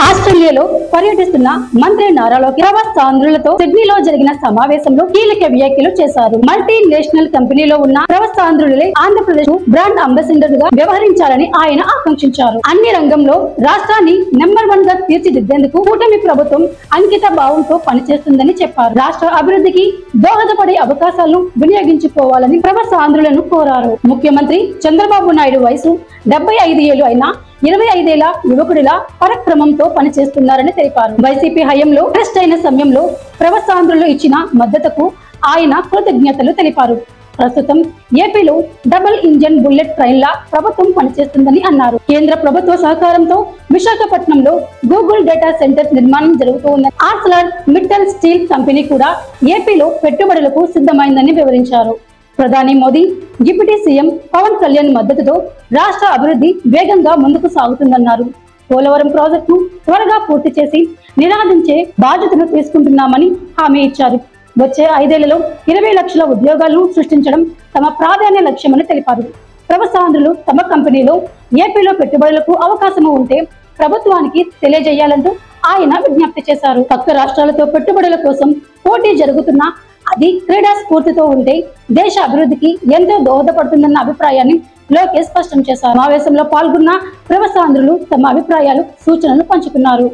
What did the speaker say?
ఆస్ట్రేలియాలో పర్యటిస్తున్న మంత్రి నారా లోకేష్ ప్రవాసాంధ్రులతో సిడ్నీలో జరిగిన సమావేశంలో కీలక వ్యాఖ్యలు చేశారు. మల్టీనేషనల్ కంపెనీలో ఉన్న ప్రవాసాంధ్రులే ఆంధ్రప్రదేశ్ బ్రాండ్ అంబాసిడర్ గా వ్యవహరించాలని ఆయన ఆకాంక్షించారు. అన్ని రంగంలో రాష్ట్రాన్ని నెంబర్ 1 గా తీర్చిదిద్దేందుకు కూటమి ప్రభుత్వం అంకిత భావంతో పనిచేస్తుందని చెప్పారు. రాష్ట్ర అభివృద్ధికి దోహదపడే అవకాశాలను వినియోగించుకోవాలని ప్రవాసాంధ్రులను కోరారు. ముఖ్యమంత్రి చంద్రబాబు నాయుడు వయసు 75 ఏళ్లు అయినా 25 ఏళ్ల యువకుడిలా పరక్రమంతో పనిచేస్తున్నారని తెలిపారు. వైసీపీ హయాంలో అరెస్ట్ అయిన సమయంలో ప్రవాసాంధ్రులు ఇచ్చిన మద్దతుకు ఆయన కృతజ్ఞతలు తెలిపారు. ప్రస్తుతం ఏపీలో డబుల్ ఇంజన్ బుల్లెట్ ట్రైన్ల ప్రభుత్వం పనిచేస్తుందని అన్నారు. కేంద్ర ప్రభుత్వ సహకారంతో విశాఖపట్నంలో గూగుల్ డేటా సెంటర్ నిర్మాణం జరుగుతోందని, ఆర్సలర్ మిట్టల్ స్టీల్ కంపెనీ కూడా ఏపీలో పెట్టుబడులకు సిద్ధమైందని వివరించారు. ప్రధాని మోదీ, డిప్యూటీ సీఎం పవన్ కళ్యాణ్ మద్దతుతో రాష్ట్ర అభివృద్ధి వేగంగా ముందుకు సాగుతుందన్నారు. పోలవరం ప్రాజెక్టును త్వరగా పూర్తి చేసి నినాదించే బాధ్యతను తీసుకుంటున్నామని హామీ ఇచ్చారు. వచ్చే 5 ఏళ్లలో 20 లక్షల ఉద్యోగాలను సృష్టించడం తమ ప్రాధాన్య లక్ష్యమని తెలిపారు. ప్రవాసాంధ్రులు తమ కంపెనీలో ఏపీలో పెట్టుబడులకు అవకాశం ఉంటే ప్రభుత్వానికి తెలియజేయాలంటూ ఆయన విజ్ఞప్తి చేశారు. పక్క రాష్ట్రాలతో పెట్టుబడుల కోసం పోటీ జరుగుతున్నా అది క్రీడా స్ఫూర్తితో ఉంటే దేశ అభివృద్ధికి ఎంతో దోహదపడుతుందన్న అభిప్రాయాన్ని లోకేష్ స్పష్టం చేశారు. సమావేశంలో పాల్గొన్న ప్రవాసాంధ్రులు తమ అభిప్రాయాలు, సూచనలు పంచుకున్నారు.